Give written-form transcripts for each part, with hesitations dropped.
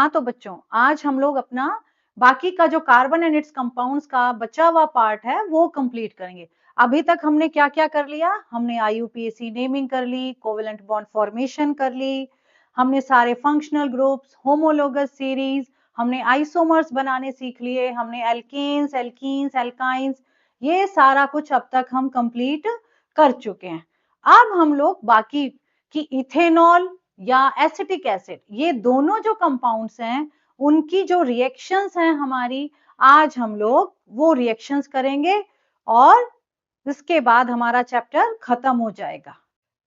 हाँ तो बच्चों, आज हम लोग अपना बाकी का जो कार्बन एंड इट्स कंपाउंड्स का बचा हुआ पार्ट है वो कंप्लीट करेंगे। अभी तक हमने क्या क्या कर लिया? हमने IUPAC नेमिंग कर ली, कोवेलेंट बॉन्ड फॉर्मेशन कर ली, हमने सारे फंक्शनल ग्रुप्स, होमोलोगस सीरीज, हमने आइसोमर्स बनाने सीख लिए, हमने एल्केन्स, एल्कीन्स, एल्काइंस, ये सारा कुछ अब तक हम कंप्लीट कर चुके हैं। अब हम लोग बाकी की इथेनॉल या एसिटिक एसिड, ये दोनों जो कंपाउंड्स हैं उनकी जो रिएक्शंस हैं हमारी, आज हम लोग वो रिएक्शंस करेंगे और इसके बाद हमारा चैप्टर खत्म हो जाएगा।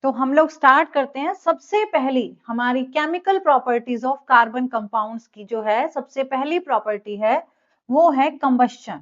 तो हम लोग स्टार्ट करते हैं। सबसे पहली हमारी chemical properties of carbon compounds की जो है सबसे पहली प्रॉपर्टी है वो है कंबस्शन।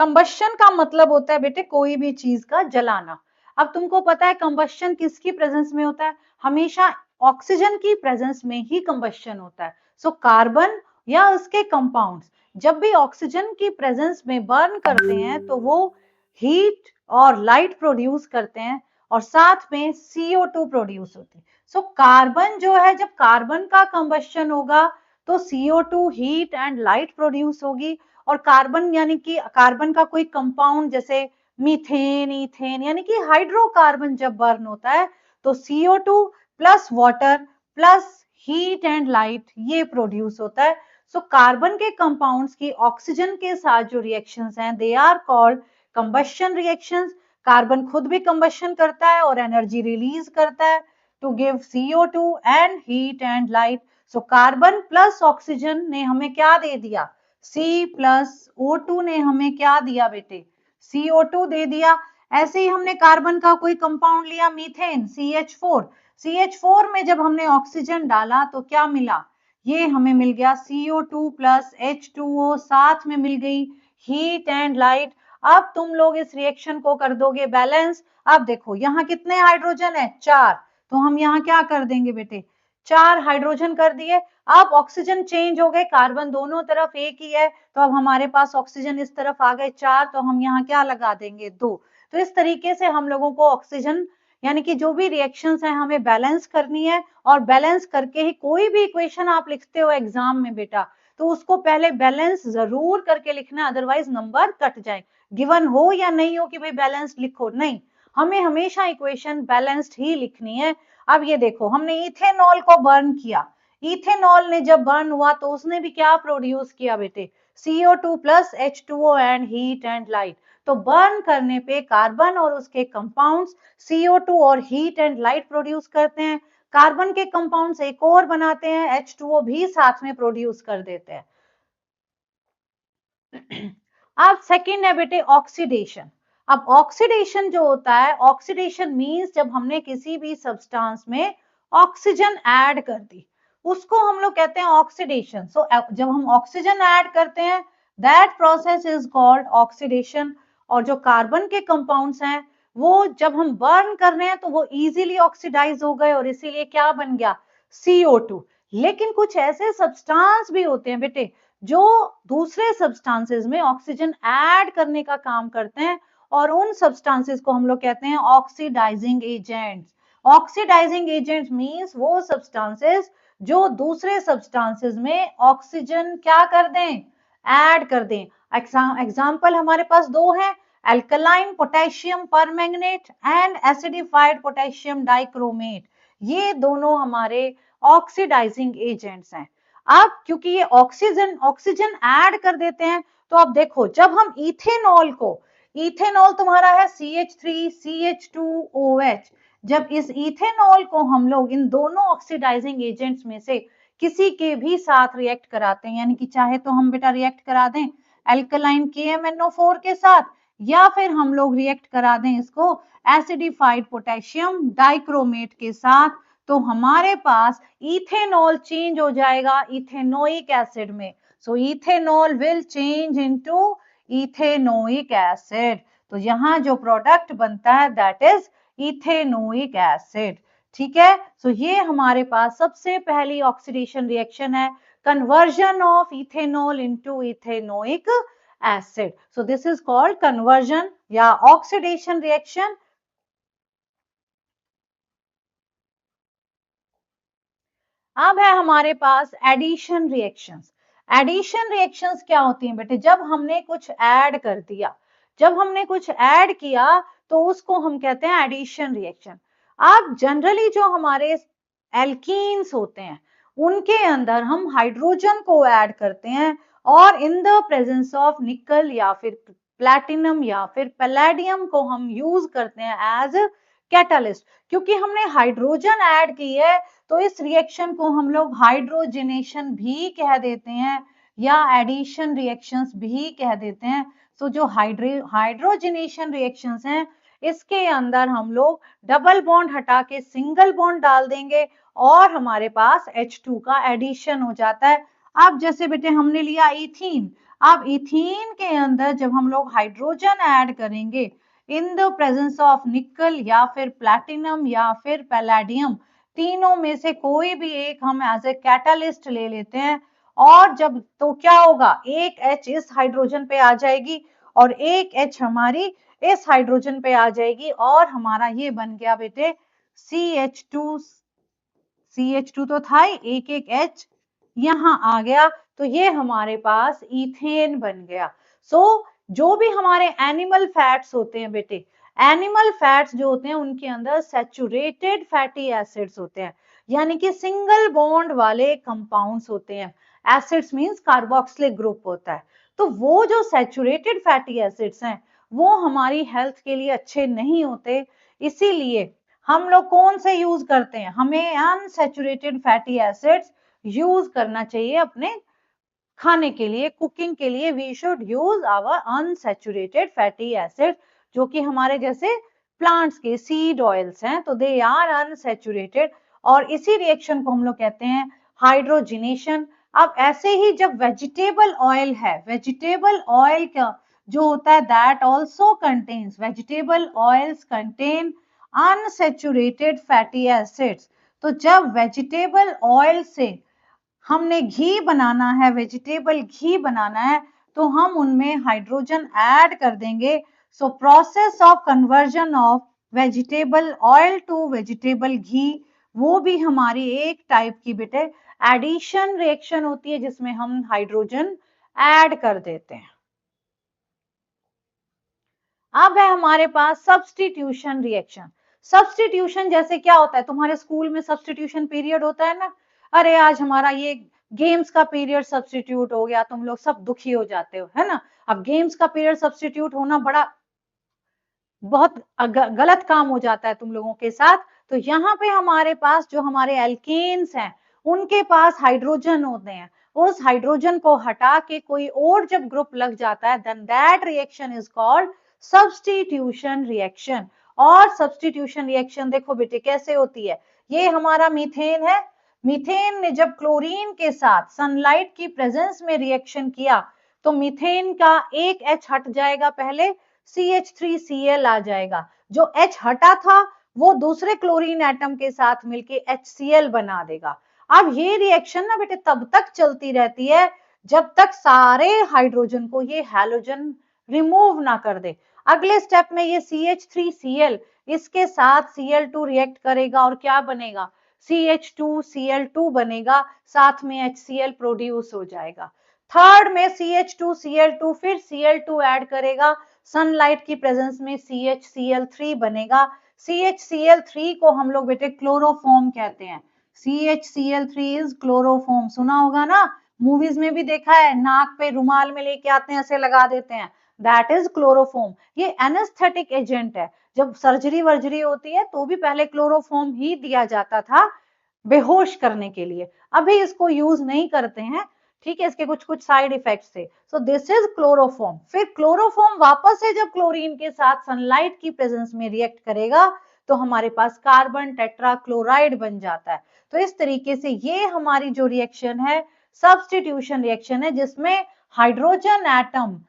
कंबस्शन का मतलब होता है बेटे कोई भी चीज का जलाना। अब तुमको पता है कंबस्शन किसकी प्रेजेंस में होता है? हमेशा ऑक्सीजन की प्रेजेंस में ही कंबस्शन होता है। सो कार्बन या उसके कंपाउंड्स जब भी ऑक्सीजन की प्रेजेंस में बर्न करते हैं तो वो हीट और लाइट प्रोड्यूस करते हैं और साथ में CO2 प्रोड्यूस होती है। सो कार्बन जो है, जब कार्बन का कंबस्शन होगा तो CO2 heat and light produce होगी और कार्बन यानी कि कार्बन का कोई कंपाउंड जैसे मीथेन, इथेन यानी कि हाइड्रोकार्बन जब बर्न होता है तो CO2 plus water plus heat and light ये प्रोड्यूस होता है। सो कार्बन के कंपाउंड्स की ऑक्सीजन के साथ जो रिएक्शंस हैं they are called combustion reactions. Carbon खुद भी कंबस्शन करता है और एनर्जी रिलीज करता है to give CO2 and heat and light. So carbon plus oxygen ने हमें क्या दे दिया? C प्लस O2 ने हमें क्या दिया बेटे? CO2 दे दिया। ऐसे ही हमने कार्बन का कोई कंपाउंड लिया, मीथेन, CH4। CH4 में जब हमने ऑक्सीजन डाला तो क्या मिला? ये हमें मिल गया CO2 प्लस H2O, साथ में मिल गई हीट एंड लाइट। अब तुम लोग इस रिएक्शन को कर दोगे बैलेंस। अब देखो यहाँ कितने हाइड्रोजन है? 4। तो हम यहाँ क्या कर देंगे बेटे? 4 हाइड्रोजन कर दिए। अब ऑक्सीजन चेंज हो गए, कार्बन दोनों तरफ एक ही है तो अब हमारे पास ऑक्सीजन इस तरफ आ गए 4, तो हम यहाँ क्या लगा देंगे? 2। तो इस तरीके से हम लोगों को ऑक्सीजन यानी कि जो भी रिएक्शंस हैं हमें बैलेंस करनी है और बैलेंस करके ही कोई भी इक्वेशन आप लिखते हो एग्जाम में बेटा तो उसको पहले बैलेंस जरूर करके लिखना, अदरवाइज नंबर कट जाए। गिवन हो या नहीं हो कि भाई बैलेंस लिखो, नहीं, हमें हमेशा इक्वेशन बैलेंस्ड ही लिखनी है। अब ये देखो हमने इथेनॉल को बर्न किया। इथेनॉल ने जब बर्न हुआ तो उसने भी क्या प्रोड्यूस किया बेटे? CO2 plus H2O and heat and light. तो बर्न करने पे कार्बन और उसके कंपाउंड्स CO2 और हीट एंड लाइट प्रोड्यूस करते हैं। कार्बन के कंपाउंड्स एक और बनाते हैं, H2O भी साथ में प्रोड्यूस कर देते हैं। अब सेकंड है बेटे ऑक्सीडेशन। अब ऑक्सीडेशन जो होता है, ऑक्सीडेशन मींस जब हमने किसी भी सब्सटेंस में ऑक्सीजन ऐड कर दी उसको हम लोग कहते हैं ऑक्सीडेशन। सो जब हम ऑक्सीजन ऐड करते हैं that process is called oxidation. और जो कार्बन के कंपाउंड्स हैं वो जब हम बर्न कर रहे हैं तो वो इजीली ऑक्सीडाइज हो गए और इसीलिए क्या बन गया? CO2। लेकिन कुछ ऐसे सब्सटेंस भी होते हैं बेटे जो दूसरे सब्सटेंसेस में ऑक्सीजन ऐड करने का काम करते हैं और उन सब्सटेंसेस को हम लोग कहते हैं oxidising agents. Oxidising agents means वो सब्सटेंसेस जो दूसरे सब्सटेंसेस में ऑक्सीजन क्या कर दें? ऐड कर दें। एग्जाम्पल हमारे पास दो हैं, alkaline potassium permanganate and acidified potassium dichromate. ये दोनों हमारे ऑक्सीडाइजिंग एजेंट्स हैं। अब क्योंकि ये ऑक्सीजन ऑक्सीजन ऐड कर देते हैं तो अब देखो जब हम इथेनॉल को, इथेनॉल तुम्हारा है CH3CH2OH, जब इस इथेनॉल को हम लोग इन दोनों ऑक्सीडाइजिंग एजेंट्स में से किसी के भी साथ रिएक्ट कराते हैं, यानी कि चाहे तो हम बेटा रिएक्ट करा दें अल्कलाइन KMnO4 के साथ या फिर हम लोग रिएक्ट करा दें इसको एसिडिफाइड पोटेशियम डाइक्रोमेट के साथ, तो हमारे पास इथेनॉल चेंज हो जाएगा इथेनोइक एसिड में। So ethanol will change into ethanoic acid. तो यहाँ जो प्रोडक्ट बनता है दैट इज इथेनोइक एसिड। ठीक है, सो ये हमारे पास सबसे पहली ऑक्सीडेशन रिएक्शन है, conversion of ethanol into ethanoic acid. So this is called conversion या ऑक्सीडेशन रिएक्शन। अब है हमारे पास एडिशन रिएक्शंस। एडिशन रिएक्शंस क्या होती हैं बेटे? जब हमने कुछ ऐड कर दिया, जब हमने कुछ ऐड किया तो उसको हम कहते हैं एडिशन रिएक्शन। अब जनरली जो हमारे एल्कीन्स होते हैं उनके अंदर हम हाइड्रोजन को ऐड करते हैं और इन द प्रेजेंस ऑफ निकल या फिर प्लैटिनम या फिर पैलेडियम को हम यूज करते हैं एज कैटालिस्ट। क्योंकि हमने हाइड्रोजन ऐड की है तो इस रिएक्शन को हम लोग हाइड्रोजनेशन भी कह देते हैं या एडिशन रिएक्शंस भी कह देते हैं। तो जो हाइड्रोजनेशन रिएक्शंस हैं इसके अंदर हम लोग डबल बॉन्ड हटा के सिंगल बॉन्ड डाल देंगे और हमारे पास H2 का एडिशन हो जाता है। अब जैसे बेटे हमने लिया इथीन, अब इथीन के अंदर जब हम लोग हाइड्रोजन ऐड करेंगे इन द प्रेजेंस ऑफ निकल या फिर प्लैटिनम या फिर पैलेडियम, तीनों में से कोई भी एक हम एज ए कैटालिस्ट ले लेते हैं और जब तो क्या होगा, एक H इस हाइड्रोजन पे आ जाएगी और एक H हमारी इस हाइड्रोजन पे आ जाएगी और हमारा ये बन गया बेटे CH2। CH2 तो था ही, एक एक H यहां आ गया तो ये हमारे पास इथेन बन गया। सो जो भी हमारे एनिमल फैट्स होते हैं बेटे, एनिमल फैट्स जो होते हैं उनके अंदर सैचुरेटेड फैटी एसिड्स होते हैं, यानी कि सिंगल बॉन्ड वाले कंपाउंड्स होते हैं। एसिड्स मींस कार्बोक्सिलिक ग्रुप होता है। तो वो जो सैचुरेटेड फैटी एसिड्स हैं वो हमारी हेल्थ के लिए अच्छे नहीं होते, इसीलिए हम लोग कौन से यूज करते हैं? हमें अनसैचुरेटेड फैटी एसिड्स यूज करना चाहिए अपने खाने के लिए, कुकिंग के लिए। We should use our unsaturated fatty acid, जो कि हमारे जैसे प्लांट्स के सीड ऑयल्स हैं तो दे आर अनसैचुरेटेड और इसी रिएक्शन को हम लोग कहते हैं हाइड्रोजिनेशन। अब ऐसे ही जब वेजिटेबल ऑयल है, वेजिटेबल ऑयल का जो होता है that also contains, vegetable oils contain unsaturated fatty acids. तो जब वेजिटेबल ऑयल से हमने घी बनाना है, वेजिटेबल घी बनाना है, तो हम उनमें हाइड्रोजन ऐड कर देंगे। So process of conversion of vegetable oil to vegetable ghee वो भी हमारी एक टाइप की बेटे एडिशन रिएक्शन होती है जिसमें हम हाइड्रोजन ऐड कर देते हैं। अब है हमारे पास सब्स्टिट्यूशन रिएक्शन। सब्स्टिट्यूशन जैसे क्या होता है, तुम्हारे स्कूल में सब्स्टिट्यूशन पीरियड होता है ना, अरे आज हमारा ये गेम्स का पीरियड सब्स्टिट्यूट हो गया, तुम लोग सब दुखी हो जाते हो, है ना। अब गेम्स का पीरियड सब्स्टिट्यूट होना बड़ा बहुत गलत काम हो जाता है तुम लोगों के साथ। तो यहाँ पे हमारे पास जो हमारे एल्केन्स हैं उनके पास हाइड्रोजन होते हैं, उस हाइड्रोजन को हटा के कोई और जब ग्रुप लग जाता है then that reaction is called substitution reaction. और सब्स्टिट्यूशन रिएक्शन देखो बेटे कैसे होती है, ये हमारा मीथेन है, मीथेन ने जब क्लोरीन के साथ सनलाइट की प्रेजेंस में रिएक्शन किया तो मीथेन का एक H हट जाएगा, पहले CH3Cl आ जाएगा, जो H हटा था वो दूसरे क्लोरीन एटम के साथ मिलके HCl बना देगा। अब ये रिएक्शन ना बेटे तब तक चलती रहती है जब तक सारे हाइड्रोजन को ये हैलोजन रिमूव ना कर दे। अगले स्टेप में ये CH3Cl इसके साथ Cl2 रिएक्ट करेगा और क्या बनेगा, CH2Cl2 बनेगा, साथ में HCl प्रोड्यूस हो जाएगा। थर्ड में CH2Cl2 फिर Cl2 ऐड करेगा, सनलाइट की प्रेजेंस में CHCl3 बनेगा। CHCl3 को हम लोग बेटे क्लोरोफॉर्म कहते हैं। CHCl3 इज क्लोरोफॉर्म, सुना होगा ना, मूवीज में भी देखा है, नाक पे रुमाल में लेके आते हैं ऐसे लगा देते हैं, दैट इज क्लोरोफॉर्म। ये एनेस्थेटिक एजेंट है, जब सर्जरी वर्जरी होती है तो भी पहले क्लोरोफॉर्म ही दिया जाता था बेहोश करने के लिए, अभी इसको यूज नहीं करते हैं, ठीक है, इसके कुछ कुछ साइड इफेक्ट्स थे। So this is chloroform. फिर क्लोरोफॉर्म वापस से जब क्लोरीन के साथ सनलाइट की प्रेजेंस में रिएक्ट करेगा तो हमारे पास कार्बन टेट्रा क्लोराइड बन जाता है। तो इस तरीके से ये हमारी जो रिएक्शन है सब्स्टिट्यूशन रिएक्शन है, जिसमें hydrogen atom,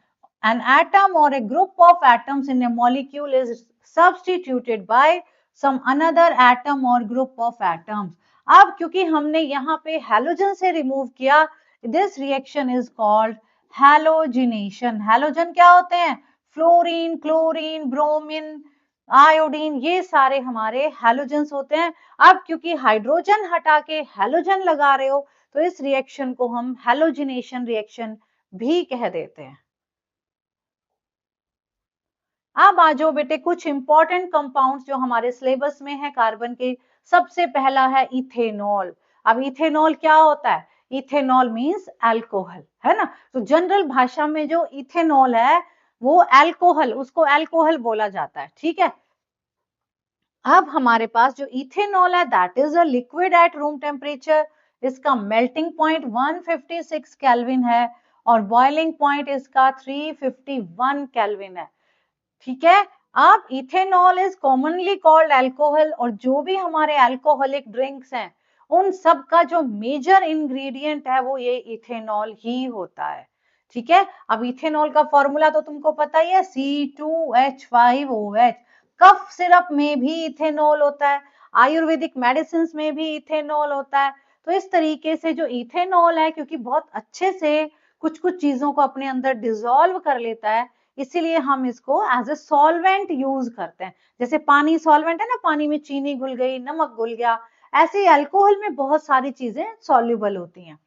an atom or a group of atoms in a molecule is substituted by some another atom or group of atoms। अब क्योंकि हमने यहाँ पे हैलोजन से रिमूव किया, this reaction is called halogenation. Halogen क्या होते हैं, फ्लोरीन, क्लोरीन, ब्रोमीन, आयोडीन, ये सारे हमारे हैलोजेंस होते हैं। अब क्योंकि हाइड्रोजन हटा के हैलोजन लगा रहे हो, तो इस रिएक्शन को हम हैलोजिनेशन रिएक्शन भी कह देते हैं। अब आ जाओ बेटे कुछ इंपॉर्टेंट कंपाउंड्स जो हमारे सिलेबस में है कार्बन के। सबसे पहला है इथेनॉल। अब इथेनॉल क्या होता है? इथेनॉल मींस अल्कोहल, है ना। तो जनरल भाषा में जो इथेनॉल है वो अल्कोहल, उसको अल्कोहल बोला जाता है, ठीक है। अब हमारे पास जो इथेनॉल है that is a liquid at room temperature. इसका मेल्टिंग पॉइंट 156 केल्विन है और बॉइलिंग पॉइंट इसका 351 केल्विन है, ठीक है। अब ethanol is commonly called alcohol, और जो भी हमारे अल्कोहलिक ड्रिंक्स हैं उन सब का जो मेजर इंग्रेडिएंट है वो ये इथेनॉल ही होता है, ठीक है। अब इथेनॉल का फॉर्मूला तो तुमको पता ही है, C2H5OH। कफ सिरप में भी इथेनॉल होता है, आयुर्वेदिक मेडिसिन में भी इथेनॉल होता है। तो इस तरीके से जो इथेनॉल है, क्योंकि बहुत अच्छे से कुछ कुछ चीजों को अपने अंदर डिसॉल्व कर लेता है, इसीलिए हम इसको एज ए सॉल्वेंट यूज करते हैं। जैसे पानी सॉल्वेंट है ना, पानी में चीनी घुल गई, नमक घुल गया, ऐसे ही अल्कोहल में बहुत सारी चीजें सॉल्युबल होती हैं।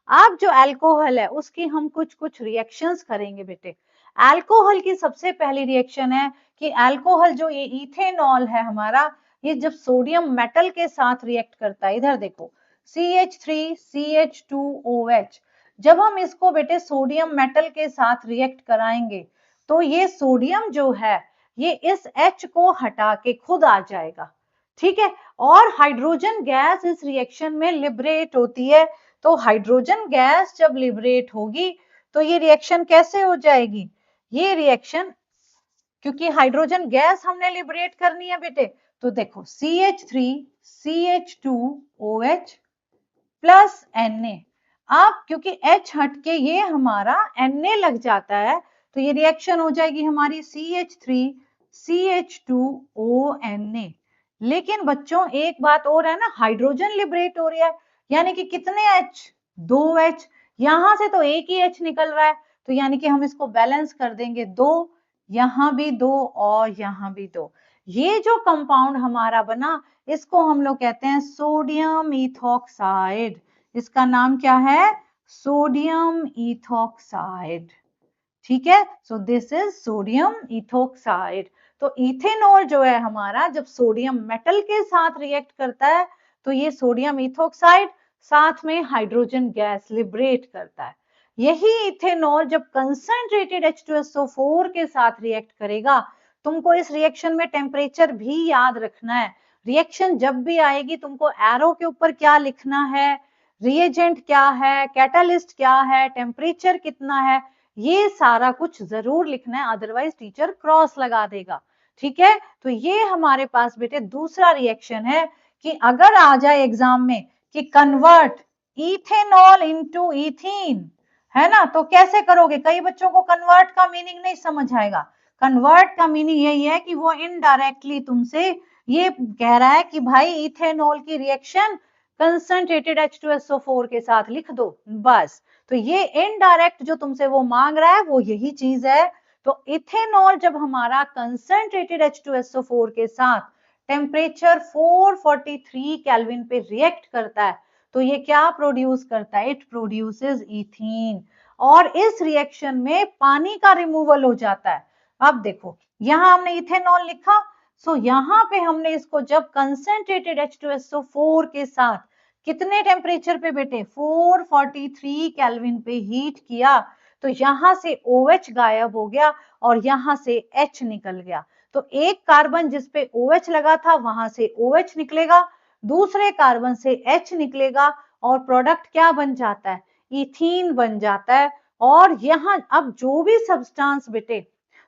अब जो अल्कोहल है उसकी हम कुछ कुछ रिएक्शंस करेंगे बेटे। अल्कोहल की सबसे पहली रिएक्शन है कि अल्कोहल जो ये इथेनॉल है हमारा, ये जब सोडियम मेटल के साथ रिएक्ट करता है, इधर देखो CH3CH2OH, जब हम इसको बेटे सोडियम मेटल के साथ रिएक्ट कराएंगे तो ये सोडियम जो है ये इस H को हटा के खुद आ जाएगा, ठीक है। और हाइड्रोजन गैस इस रिएक्शन में लिबरेट होती है। तो हाइड्रोजन गैस जब लिबरेट होगी तो ये रिएक्शन कैसे हो जाएगी? ये रिएक्शन, क्योंकि हाइड्रोजन गैस हमने लिबरेट करनी है बेटे, तो देखो CH3CH2OH प्लस Na। अब क्योंकि H हट के ये हमारा Na लग जाता है, तो ये रिएक्शन हो जाएगी हमारी CH3CH2ONa। लेकिन बच्चों एक बात और है ना, हाइड्रोजन लिबरेट हो रहा है, यानी कि कितने H? 2H। यहां से तो एक ही H निकल रहा है, तो यानी कि हम इसको बैलेंस कर देंगे, 2, यहां भी 2 और यहां भी 2। ये जो कंपाउंड हमारा बना इसको हम लोग कहते हैं सोडियम इथॉक्साइड। इसका नाम क्या है? सोडियम इथॉक्साइड, ठीक है। So this is sodium ethoxide. तो इथेनॉल जो है हमारा जब सोडियम मेटल के साथ रिएक्ट करता है तो ये सोडियम इथोक्साइड साथ में हाइड्रोजन गैस लिबरेट करता है। यही इथेनॉल जब कंसंट्रेटेड H2SO4 के साथ रिएक्ट करेगा, तुमको इस रिएक्शन में टेम्परेचर भी याद रखना है। रिएक्शन जब भी आएगी तुमको एरो के ऊपर क्या लिखना है, रिएजेंट क्या है, कैटालिस्ट क्या है, टेम्परेचर कितना है, ये सारा कुछ जरूर लिखना है, अदरवाइज टीचर क्रॉस लगा देगा, ठीक है। तो ये हमारे पास बेटे दूसरा रिएक्शन है कि अगर आ जाए एग्जाम में कि कन्वर्ट इथेनॉल इनटू इथीन, है ना, तो कैसे करोगे? कई बच्चों को कन्वर्ट का मीनिंग नहीं समझ आएगा। कन्वर्ट का मीनिंग यही है कि वो इनडायरेक्टली तुमसे ये कह रहा है कि भाई इथेनॉल की रिएक्शन कंसंट्रेटेड H2SO4 के साथ लिख दो, बस। तो ये इनडायरेक्ट जो तुमसे वो मांग रहा है वो यही चीज है। तो इथेनॉल जब हमारा कंसंट्रेटेड H2SO4 के साथ टेम्परेचर 443 केल्विन पे रिएक्ट करता है तो ये क्या प्रोड्यूस करता है? It produces ethene. और इस रिएक्शन में पानी का रिमूवल हो जाता है। अब देखो यहां हमने इथेनॉल लिखा, सो यहां पे हमने इसको जब कंसंट्रेटेड H2SO4 के साथ कितने टेम्परेचर पे बेटे? 443 केल्विन पे हीट किया, तो यहां से OH गायब हो गया और यहां से H निकल गया। तो एक कार्बन जिस पे OH लगा था वहां से OH निकलेगा, दूसरे कार्बन से H निकलेगा और प्रोडक्ट क्या बन जाता है? इथीन बन जाता है। और यहाँ अब जो भी सब्सटेंस बेटे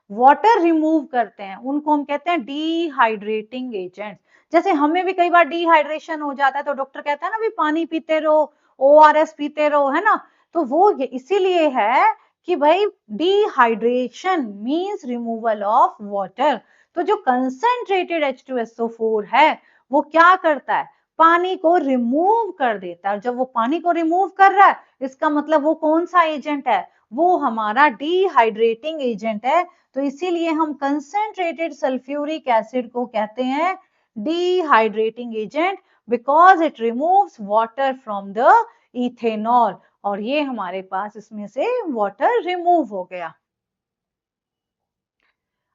वाटर रिमूव करते हैं उनको हम कहते हैं डिहाइड्रेटिंग एजेंट। जैसे हमें भी कई बार डिहाइड्रेशन हो जाता है तो डॉक्टर कहता है ना भी पानी पीते रहो, ORS पीते रहो, है ना। तो वो इसीलिए है कि भाई dehydration means removal of water. तो जो कंसंट्रेटेड H2SO4 है वो क्या करता है? पानी को रिमूव कर देता है। जब वो पानी को रिमूव कर रहा है इसका मतलब वो कौन सा एजेंट है? वो हमारा डिहाइड्रेटिंग एजेंट है। तो इसीलिए हम कंसेंट्रेटेड सल्फ्यूरिक एसिड को कहते हैं dehydrating agent, because it removes water from the ethanol. और ये हमारे पास इसमें से वाटर रिमूव हो गया।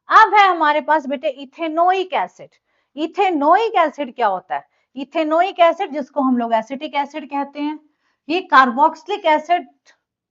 अब है हमारे पास बेटे इथेनोइक एसिड। इथेनोइक एसिड क्या होता है? इथेनोइक एसिड, जिसको हम लोग एसिटिक एसिड कहते हैं, ये कार्बोक्सिलिक एसिड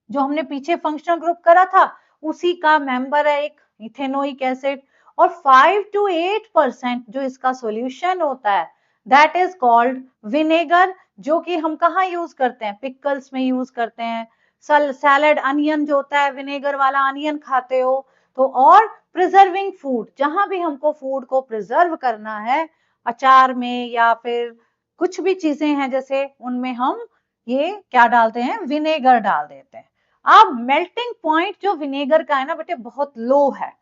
जो हमने पीछे फंक्शनल ग्रुप करा था उसी का मेंबर है एक इथेनोइक एसिड। और 5 to 8% जो इसका सॉल्यूशन होता है दैट इज कॉल्ड विनेगर, जो कि हम कहाँ यूज करते हैं? पिकल्स में यूज करते हैं। सैलड अनियन जो होता है, विनेगर वाला अनियन खाते हो तो। और प्रिजर्विंग फूड, जहां भी हमको फूड को प्रिजर्व करना है, अचार में या फिर कुछ भी चीजें हैं जैसे, उनमें हम ये क्या डालते हैं? विनेगर डाल देते हैं। अब मेल्टिंग पॉइंट जो विनेगर का है ना बेटे बहुत लो है,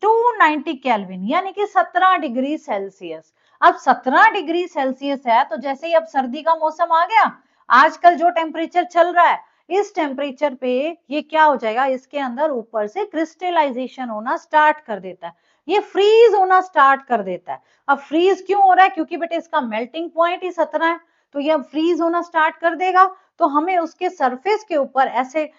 290 केल्विन, यानी कि 17 डिग्री सेल्सियस। अब 17 डिग्री सेल्सियस है तो जैसे ही अब सर्दी का मौसम आ गया, आजकल जो टेम्परेचर चल रहा है, इस टेम्परेचर पे ये क्या हो जाएगा? इसके अंदर ऊपर से क्रिस्टलाइजेशन होना स्टार्ट कर देता है, ये फ्रीज होना स्टार्ट कर देता है। अब फ्रीज क्यों हो रहा है? क्योंकि बेटे इसका मेल्टिंग पॉइंट ही 17 है, तो ये अब फ्रीज होना स्टार्ट कर देगा। तो हमें उसके सरफेस के ऊपर ऐसे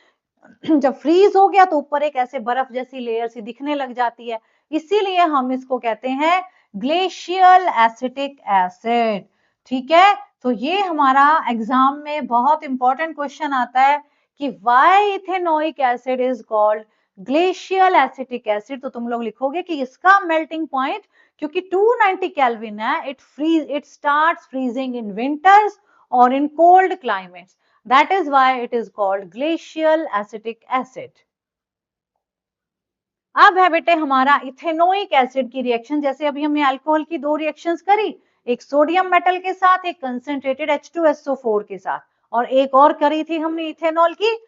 जब फ्रीज हो गया तो ऊपर एक ऐसे बर्फ जैसी लेयर सी दिखने लग जाती है, इसीलिए हम इसको कहते हैं ग्लेशियल एसिटिक एसिड। ठीक है, तो ये हमारा एग्जाम में बहुत इंपॉर्टेंट क्वेश्चन आता है कि why ethanoic acid is called glacial acetic acid. तो तुम लोग लिखोगे कि इसका मेल्टिंग पॉइंट, क्योंकि 290 केल्विन है, it starts freezing in winters और in cold climates, that is why it is called glacial acetic acid। अब है बेटे हमारा इथेनोइक एसिड की रिएक्शन। जैसे अभी हमने अल्कोहल की दो रिएक्शंस करी, एक सोडियम मेटल के साथ, एक कंसेंट्रेटेड H2SO4 के साथ, और एक और करी थी हमने इथेनॉल की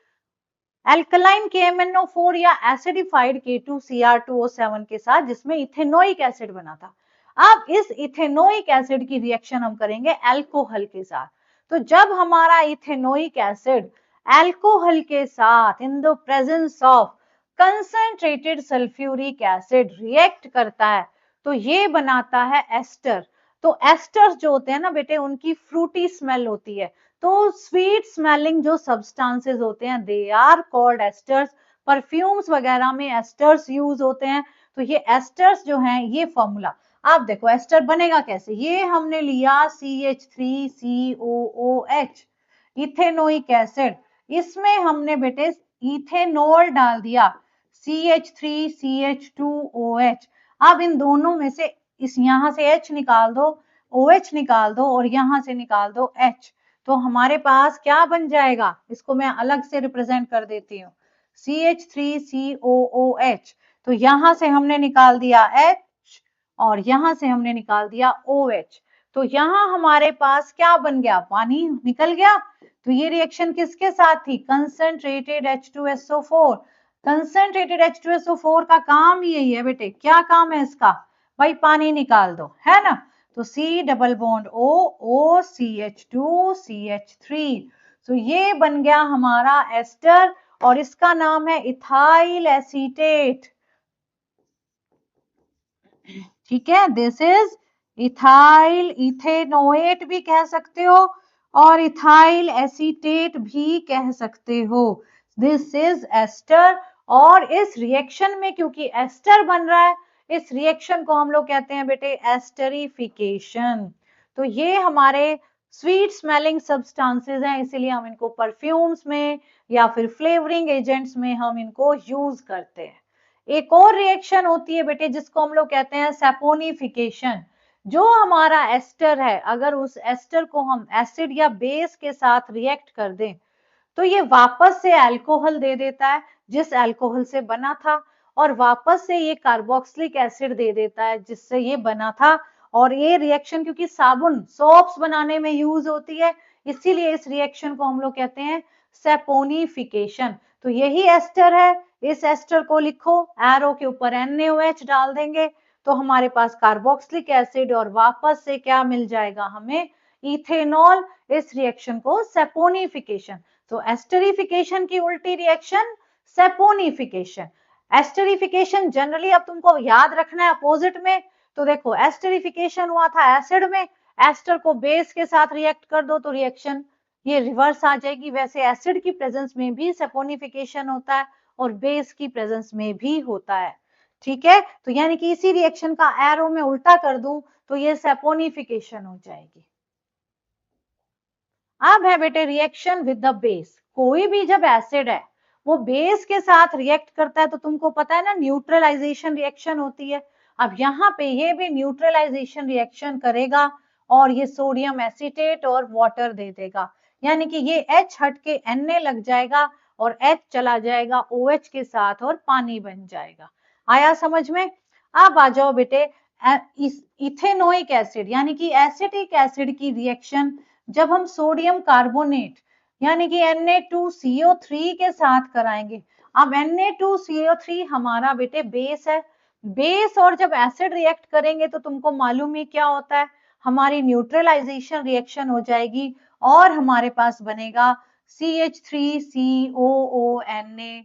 एल्कलाइन KMnO4 या एसिडिफाइड K2Cr2O7 के साथ, जिसमें इथेनोइक एसिड बना था। अब इस इथेनोइक एसिड की रिएक्शन हम करेंगे अल्कोहल के साथ। तो जब हमारा इथेनोइक एसिड अल्कोहल के साथ in the presence of concentrated sulphuric acid react करता है, तो ये बनाता है एस्टर। तो एस्टर्स जो होते हैं ना बेटे, उनकी फ्रूटी स्मेल होती है, तो स्वीट स्मेलिंग जो सब्सटेंसेस होते हैं they are called esters. Perfumes वगैरह में एस्टर्स यूज होते हैं। तो ये एस्टर्स जो हैं, ये फॉर्मूला आप देखो, एस्टर बनेगा कैसे? ये हमने लिया CH3COOH इथेनोइक एसिड, इसमें हमने बेटे इथेनॉल डाल दिया CH3CH2OH। अब इन दोनों में से इस यहां से H निकाल दो, OH निकाल दो और यहां से निकाल दो H, तो हमारे पास क्या बन जाएगा? इसको मैं अलग से रिप्रेजेंट कर देती हूँ, CH3COOH। तो यहां से हमने निकाल दिया H और यहां से हमने निकाल दिया OH। तो यहां हमारे पास क्या बन गया? पानी निकल गया। तो ये रिएक्शन किसके साथ थी? Concentrated H2SO4। कंसंट्रेटेड H2SO4 का काम यही है बेटे, क्या काम है इसका? भाई पानी निकाल दो, है ना? तो C double bond O CH2 CH3। तो ये बन गया हमारा एस्टर और इसका नाम है इथाइल एसीटेट। ठीक है, दिस इज इथाइल, इथेनोएट भी कह सकते हो और इथाइल एसीटेट भी कह सकते हो। This is ester. और इस रिएक्शन में क्योंकि एस्टर बन रहा है, इस रिएक्शन को हम लोग कहते हैं बेटे एस्टरिफिकेशन। तो ये हमारे स्वीट स्मेलिंग सब्सटेंसेस हैं, इसीलिए हम इनको परफ्यूम्स में या फिर फ्लेवरिंग एजेंट्स में हम इनको यूज करते हैं। एक और रिएक्शन होती है बेटे जिसको हम लोग कहते हैं सैपोनिफिकेशन। जो हमारा एस्टर है, अगर उस एस्टर को हम एसिड या बेस के साथ रिएक्ट कर दें, तो ये वापस से अल्कोहल दे देता है जिस अल्कोहल से बना था, और वापस से ये कार्बोक्सिलिक एसिड दे देता है जिससे ये बना था। और ये रिएक्शन क्योंकि साबुन सोप्स बनाने में यूज होती है, इसीलिए इस रिएक्शन को हम लोग कहते हैं सैपोनिफिकेशन। तो यही एस्टर है, इस एस्टर को लिखो, एरो के ऊपर NaOH डाल देंगे तो हमारे पास कार्बोक्सिलिक एसिड और वापस से क्या मिल जाएगा हमें? इथेनॉल। इस रिएक्शन को सैपोनिफिकेशन। तो एस्टरिफिकेशन की उल्टी रिएक्शन सेपोनिफिकेशन। एस्टरिफिकेशन जनरली अब तुमको याद रखना है अपोजिट में। तो देखो एस्टरिफिकेशन हुआ था एसिड में, एस्टर को बेस के साथ रिएक्ट कर दो तो रिएक्शन ये रिवर्स आ जाएगी। वैसे एसिड की प्रेजेंस में भी सेपोनिफिकेशन होता है और बेस की प्रेजेंस में भी होता है। ठीक है, तो यानी कि इसी रिएक्शन का एरो में उल्टा कर दूं तो ये सेपोनिफिकेशन हो जाएगी। अब है बेटे रिएक्शन विद द बेस। कोई भी जब एसिड है वो बेस के साथ रिएक्ट करता है तो तुमको पता है ना न्यूट्रलाइजेशन रिएक्शन होती है। अब यहाँ पे ये भी न्यूट्रलाइजेशन रिएक्शन करेगा और ये सोडियम एसीटेट और वाटर दे देगा, यानी कि ये H हट के Na लग जाएगा और H चला जाएगा OH के साथ और पानी बन जाएगा। आया समझ में? अब आ जाओ बेटे इथेनोइक एसिड यानी कि एसिटिक एसिड की रिएक्शन जब हम सोडियम कार्बोनेट यानी कि Na2CO3 के साथ कराएंगे। अब Na2CO3 हमारा बेटे बेस है, बेस और जब एसिड रिएक्ट करेंगे तो तुमको मालूम ही क्या होता है, हमारी न्यूट्रलाइजेशन रिएक्शन हो जाएगी और हमारे पास बनेगा CH3COONA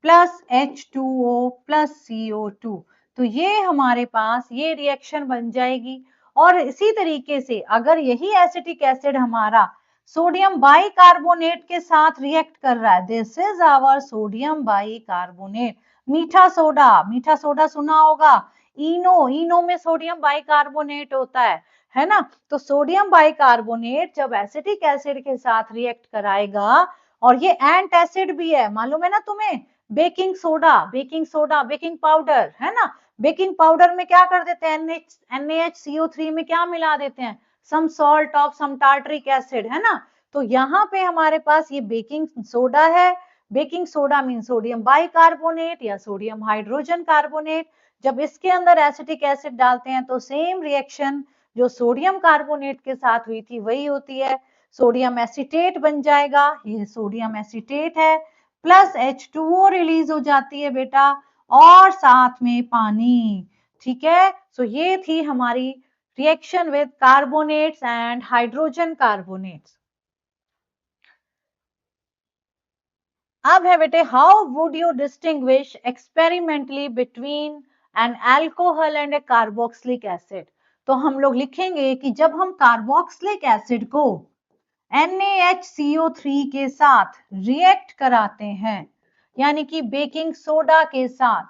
plus H2O plus CO2। तो ये हमारे पास ये रिएक्शन बन जाएगी। और इसी तरीके से अगर यही एसिटिक एसिड हमारा सोडियम बाइकार्बोनेट के साथ रिएक्ट कर रहा है, this is our sodium bicarbonate. मीठा सोडा सुना होगा, इनो में सोडियम बाइकार्बोनेट होता है ना। तो सोडियम बाइकार्बोनेट जब एसिटिक एसिड के साथ रिएक्ट कराएगा और ये एंट एसिड भी है, मालूम है ना तुम्हें, बेकिंग सोडा बेकिंग पाउडर है ना। बेकिंग पाउडर में क्या कर देते हैं, NaHCO3 में क्या मिला देते हैं, some salt of some tartaric acid है ना। तो यहाँ पे हमारे पास ये बेकिंग सोडा है, baking soda mean sodium bicarbonate या सोडियम हाइड्रोजन कार्बोनेट। जब इसके अंदर एसिटिक एसिड डालते हैं तो सेम रिएक्शन जो सोडियम कार्बोनेट के साथ हुई थी वही होती है, सोडियम एसीटेट बन जाएगा, ये सोडियम एसीटेट है, प्लस H2O रिलीज हो जाती है बेटा और साथ में पानी। ठीक है, सो ये थी हमारी reaction with carbonates and hydrogen carbonates. अब है बेटे how would you distinguish experimentally between an alcohol and A carboxylic acid. तो हम लोग लिखेंगे कि जब हम कार्बोक्सिलिक एसिड को NaHCO3 के साथ रिएक्ट कराते हैं यानी कि बेकिंग सोडा के साथ,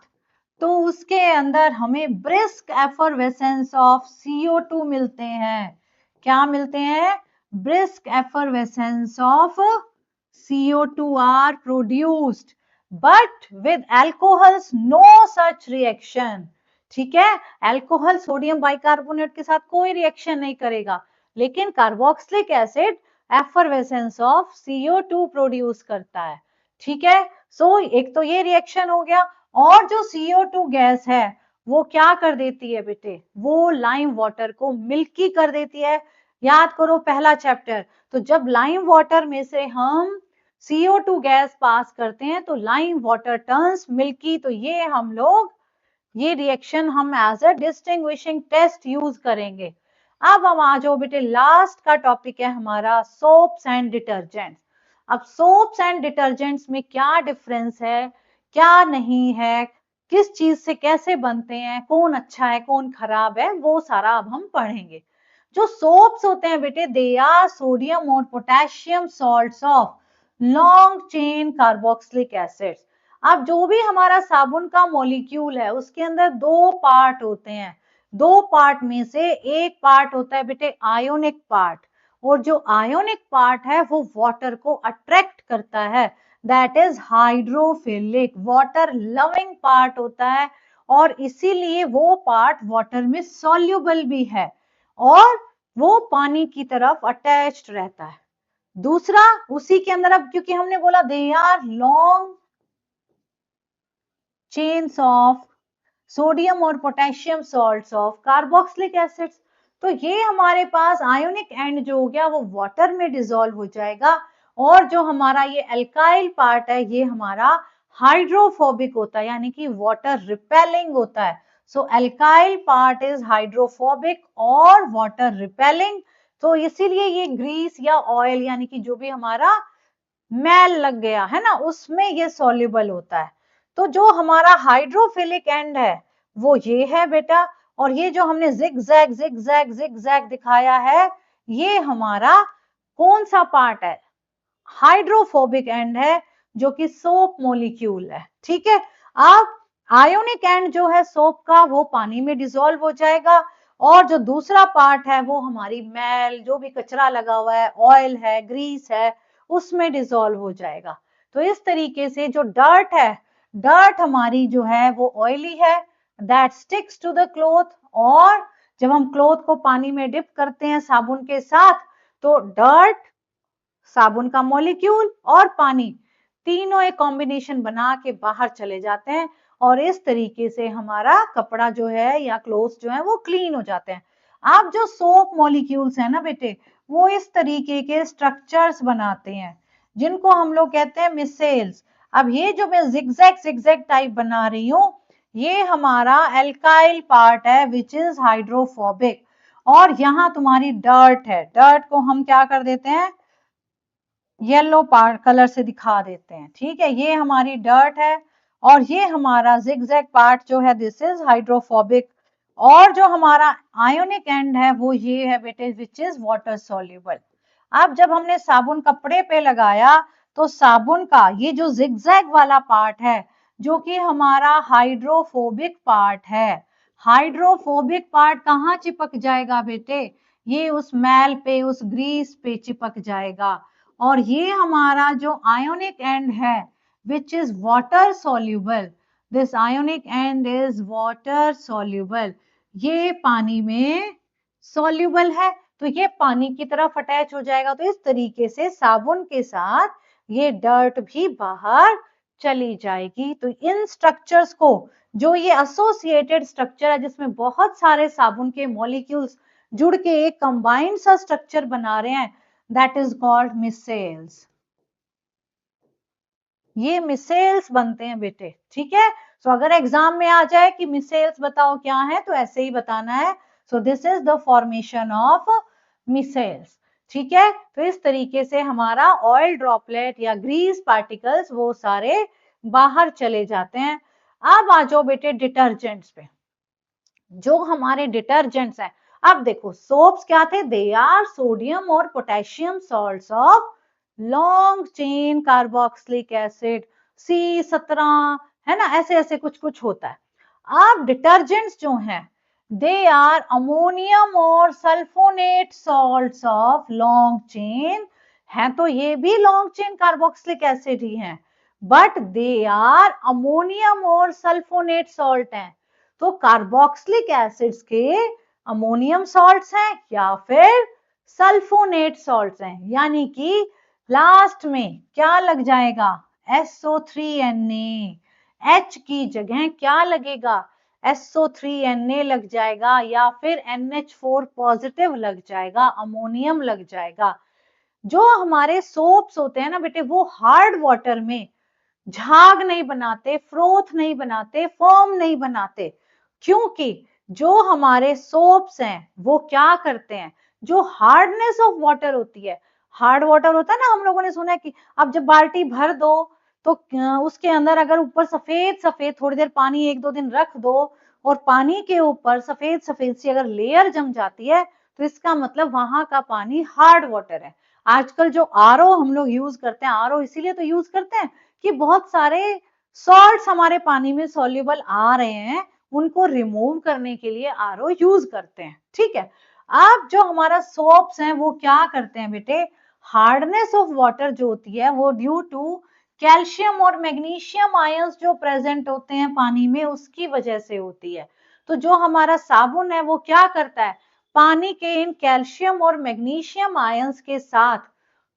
तो उसके अंदर हमें ब्रिस्क एफरवेसेंस ऑफ CO2 मिलते हैं। क्या मिलते हैं, brisk effervescence of CO2 are produced but with alcohols no such reaction। ठीक है, अल्कोहल सोडियम बाइकार्बोनेट के साथ कोई रिएक्शन नहीं करेगा, लेकिन carboxylic acid effervescence of CO2 produce करता है। ठीक है, सो एक तो ये रिएक्शन हो गया और जो CO2 गैस है वो क्या कर देती है बेटे, वो लाइम वाटर को मिल्की कर देती है। याद करो पहला चैप्टर, तो जब लाइम वाटर में से हम CO2 गैस पास करते हैं तो लाइम वाटर टर्न्स मिल्की। तो ये हम लोग ये रिएक्शन हम as a distinguishing test use करेंगे। अब हम आ जाओ बेटे लास्ट का टॉपिक है हमारा सोप्स एंड डिटर्जेंट्स। अब सोप्स एंड डिटर्जेंट्स में क्या डिफरेंस है, क्या नहीं है, किस चीज से कैसे बनते हैं, कौन अच्छा है कौन खराब है, वो सारा अब हम पढ़ेंगे। जो सोप्स होते हैं बेटे दे आर सोडियम और potassium salts of long chain carboxylic acids. अब जो भी हमारा साबुन का मॉलिक्यूल है उसके अंदर दो पार्ट होते हैं, दो पार्ट में से एक पार्ट होता है बेटे आयोनिक पार्ट, और जो आयोनिक पार्ट है वो वाटर को अट्रैक्ट करता है, that is hydrophilic, water loving part होता है और इसीलिए वो पार्ट वाटर में सॉल्युबल भी है और वो पानी की तरफ अटैच्ड रहता है। दूसरा उसी के अंदर, अब क्योंकि हमने बोला they are long chains of sodium और potassium salts of carboxylic acids, तो ये हमारे पास आयोनिक एंड जो हो गया वो वाटर में डिसॉल्व हो जाएगा और जो हमारा ये एल्काइल पार्ट है ये हमारा हाइड्रोफोबिक होता है, यानी कि वाटर रिपेलिंग होता है। सो एल्काइल पार्ट इज हाइड्रोफोबिक और वाटर रिपेलिंग। तो इसीलिए ये ग्रीस या ऑयल यानी कि जो भी हमारा मैल लग गया है ना, उसमें ये सॉल्युबल होता है। तो जो हमारा हाइड्रोफिलिक एंड है वो ये है बेटा, और ये जो हमने zig zag zig zag zig zag दिखाया है, ये हमारा कौन सा पार्ट है, हाइड्रोफोबिक एंड है, जो कि सोप मॉलिक्यूल है। ठीक है, अब आयोनिक एंड जो है सोप का, वो पानी में डिसॉल्व हो जाएगा, और जो दूसरा पार्ट है वो हमारी मैल, जो भी कचरा लगा हुआ है, ऑयल है, ग्रीस है, उसमें डिसॉल्व हो जाएगा। तो इस तरीके से जो डर्ट है, डर्ट हमारी जो है वो ऑयली है, that sticks to the cloth, और जब हम क्लोथ को पानी में डिप करते हैं साबुन के साथ, तो डर्ट, साबुन का मॉलिक्यूल और पानी, तीनों एक कॉम्बिनेशन बना के बाहर चले जाते हैं, और इस तरीके से हमारा कपड़ा जो है या क्लोथ्स जो है वो क्लीन हो जाते हैं। आप जो सोप मॉलिक्यूल्स है ना बेटे, वो इस तरीके के स्ट्रक्चर्स बनाते हैं, जिनको हम लोग कहते हैं मिसेल्स। अब ये जो मैं जिगजैग जिगजैग टाइप बना रही हूँ, ये हमारा एल्काइल पार्ट है विच इज हाइड्रोफोबिक, और यहाँ तुम्हारी डर्ट है, डर्ट को हम क्या कर देते हैं, येलो पार्ट कलर से दिखा देते हैं। ठीक है, ये हमारी डर्ट है, और ये हमारा जिगजैग पार्ट जो है दिस इज हाइड्रोफोबिक, और जो हमारा आयोनिक एंड है वो ये है बेटे विच इज वाटर सॉल्युबल। अब जब हमने साबुन कपड़े पे लगाया, तो साबुन का ये जो जिगजैग वाला पार्ट है, जो कि हमारा हाइड्रोफोबिक पार्ट है, हाइड्रोफोबिक पार्ट कहाँ चिपक जाएगा बेटे, ये उस मैल पे, उस ग्रीस पे चिपक जाएगा। और ये हमारा जो आयोनिक एंड है which is water soluble, this ionic and is water soluble, ये पानी में सॉल्युबल है, तो ये पानी की तरफ अटैच हो जाएगा। तो इस तरीके से साबुन के साथ ये डर्ट भी बाहर चली जाएगी। तो इन स्ट्रक्चर्स को, जो ये एसोसिएटेड स्ट्रक्चर है जिसमें बहुत सारे साबुन के मॉलिक्यूल्स जुड़ के एक कंबाइंड सा स्ट्रक्चर बना रहे हैं, that is called मिसेल्स। ये मिसेल्स बनते हैं बेटे। ठीक है, सो अगर एग्जाम में आ जाए कि मिसेल्स बताओ क्या है, तो ऐसे ही बताना है। So this is the formation of micelles. ठीक है, तो इस तरीके से हमारा ऑयल ड्रॉपलेट या ग्रीस पार्टिकल्स वो सारे बाहर चले जाते हैं। अब आ जाओ बेटे डिटर्जेंट्स पे। जो हमारे डिटर्जेंट्स हैं, अब देखो सोप्स क्या थे, दे आर सोडियम और potassium salts of long chain carboxylic acid, C17, है ना, ऐसे ऐसे कुछ कुछ होता है। अब डिटर्जेंट्स जो हैं, दे आर अमोनियम और sulphonate salts of long chain, है तो ये भी लॉन्ग चेन कार्बोक्सिलिक एसिड ही हैं, बट दे आर अमोनियम और सल्फोनेट सॉल्ट हैं। तो कार्बोक्सिलिक एसिड्स के अमोनियम सॉल्ट्स हैं या फिर सल्फोनेट सॉल्ट्स हैं, यानी कि लास्ट में क्या लग जाएगा, SO3Na, H की जगह क्या लगेगा, SO3Na लग जाएगा, या फिर NH4 पॉजिटिव लग जाएगा, अमोनियम लग जाएगा। जो हमारे सोप्स होते हैं ना बेटे, वो हार्ड वाटर में झाग नहीं बनाते, फ्रोथ नहीं बनाते, फॉर्म नहीं बनाते, क्योंकि जो हमारे सोप्स हैं वो क्या करते हैं, जो हार्डनेस ऑफ वाटर होती है, हार्ड वाटर होता है ना, हम लोगों ने सुना है कि अब जब बाल्टी भर दो, तो उसके अंदर अगर ऊपर सफेद सफेद थोड़ी देर पानी 1-2 दिन रख दो, और पानी के ऊपर सफेद सफेद सी अगर लेयर जम जाती है, तो इसका मतलब वहां का पानी हार्ड वाटर है। आजकल जो आरओ हम लोग यूज करते हैं, आरओ इसीलिए तो यूज करते हैं कि बहुत सारे सॉल्ट्स हमारे पानी में सॉल्युबल आ रहे हैं, उनको रिमूव करने के लिए आरओ यूज करते हैं। ठीक है, अब जो हमारा सोप्स हैं वो क्या करते हैं बेटे, हार्डनेस ऑफ वाटर जो होती है वो ड्यू टू कैल्शियम और मैग्नीशियम आयंस जो प्रेजेंट होते हैं पानी में, उसकी वजह से होती है। तो जो हमारा साबुन है वो क्या करता है, पानी के इन कैल्शियम और मैग्नीशियम आयंस के साथ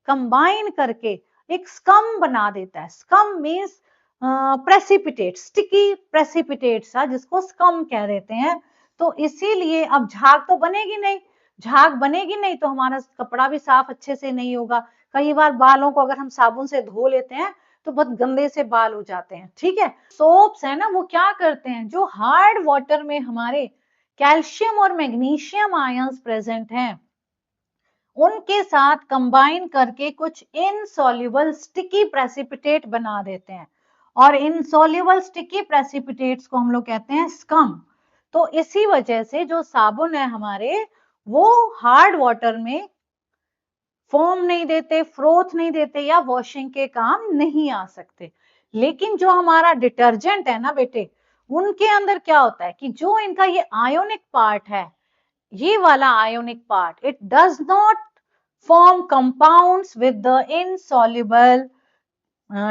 कंबाइन करके एक स्कम बना देता है। Scum means precipitate, sticky precipitate सा, जिसको स्कम कह देते हैं। तो इसीलिए अब झाग तो बनेगी नहीं, झाग बनेगी नहीं तो हमारा कपड़ा भी साफ अच्छे से नहीं होगा। कई बार बालों को अगर हम साबुन से धो लेते हैं तो बहुत गंदे से बाल हो जाते हैं। ठीक है, सोप्स है ना वो क्या करते हैं, जो हार्ड वाटर में हमारे कैल्शियम और मैग्नीशियम आयंस प्रेजेंट हैं, उनके साथ कंबाइन करके कुछ इनसॉल्युबल स्टिकी प्रेसिपिटेट बना देते हैं, और इनसॉल्युबल स्टिकी प्रेसिपिटेट्स को हम लोग कहते हैं स्कम। तो इसी वजह से जो साबुन है हमारे, वो हार्ड वाटर में फोम नहीं देते, फ्रोथ नहीं देते, या वॉशिंग के काम नहीं आ सकते। लेकिन जो हमारा डिटर्जेंट है ना बेटे, उनके अंदर क्या होता है कि जो इनका ये आयोनिक पार्ट है, ये वाला ionic part, it does not form compounds with the insoluble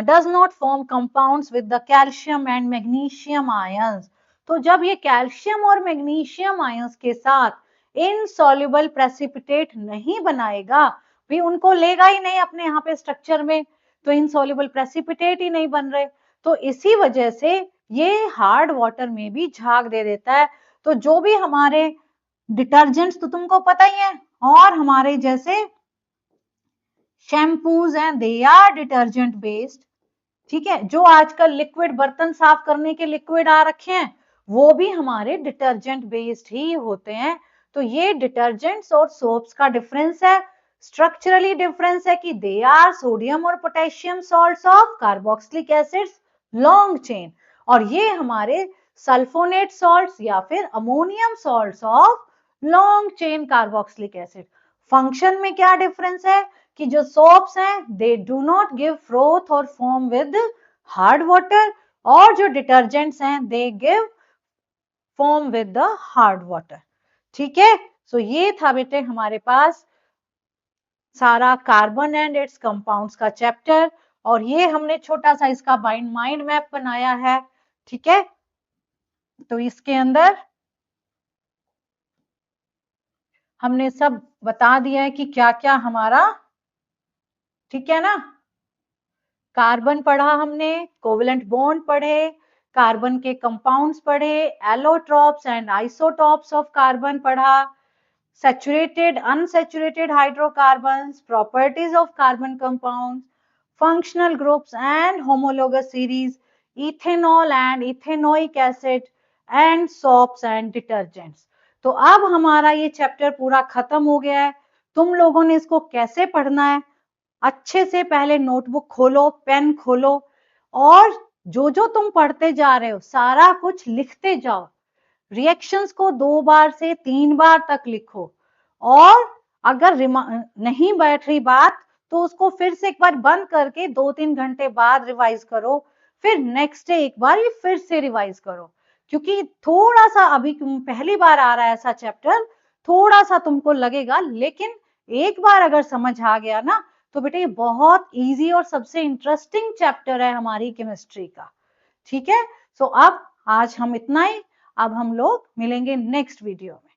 does not form compounds with the calcium and magnesium ions। तो जब ये कैल्शियम और मैग्नीशियम आयंस के साथ इनसॉल्युबल प्रेसिपिटेट नहीं बनाएगा, भी उनको लेगा ही नहीं अपने यहाँ पे स्ट्रक्चर में, तो इनसॉल्युबल प्रेसिपिटेट ही नहीं बन रहे। तो इसी वजह से ये हार्ड वाटर में भी झाग दे देता है। तो जो भी हमारे डिटर्जेंट्स तो तुमको पता ही है, और हमारे जैसे शैम्पूज हैं, दे आर डिटर्जेंट बेस्ड। ठीक है, जो आजकल लिक्विड बर्तन साफ करने के लिक्विड आ रखे हैं, वो भी हमारे डिटर्जेंट बेस्ड ही होते हैं। तो ये डिटर्जेंट्स और सोप्स का डिफरेंस है, स्ट्रक्चरली डिफरेंस है कि दे आर सोडियम और potassium salts of carboxylic acids long chain, और ये हमारे सल्फोनेट सॉल्ट्स या फिर ammonium salts of long chain carboxylic acid. Function में क्या डिफरेंस है कि जो सोप्स हैं they do not give froth और फोम विद हार्ड वाटर, और जो डिटर्जेंट्स हैं they give foam with the hard water. ठीक है, सो ये था बेटे हमारे पास सारा कार्बन एंड इट्स कंपाउंड्स का चैप्टर, और ये हमने छोटा सा इसका माइंड मैप बनाया है। ठीक है, तो इसके अंदर हमने सब बता दिया है कि क्या क्या हमारा, ठीक है ना। कार्बन पढ़ा हमने, कोवेलेंट बॉन्ड पढ़े, कार्बन के कंपाउंड्स पढ़े, allotropes and isotopes of carbon पढ़ा, saturated unsaturated hydrocarbons, properties of carbon compound, functional groups and homologous series, ethanol and ethanoic acid, and soaps and detergents. तो अब हमारा ये चैप्टर पूरा खत्म हो गया है। तुम लोगों ने इसको कैसे पढ़ना है, अच्छे से पहले नोटबुक खोलो, पेन खोलो, और जो जो तुम पढ़ते जा रहे हो सारा कुछ लिखते जाओ। रिएक्शंस को 2 बार से 3 बार तक लिखो, और अगर नहीं बैठ रही बात तो उसको फिर से एक बार बंद करके 2-3 घंटे बाद रिवाइज करो, फिर नेक्स्ट डे एक बार ये फिर से रिवाइज करो। क्योंकि थोड़ा सा अभी पहली बार आ रहा है ऐसा चैप्टर, थोड़ा सा तुमको लगेगा, लेकिन एक बार अगर समझ आ गया ना, तो बेटे ये बहुत इजी और सबसे इंटरेस्टिंग चैप्टर है हमारी केमिस्ट्री का। ठीक है, सो अब आज हम इतना ही, अब हम लोग मिलेंगे नेक्स्ट वीडियो में।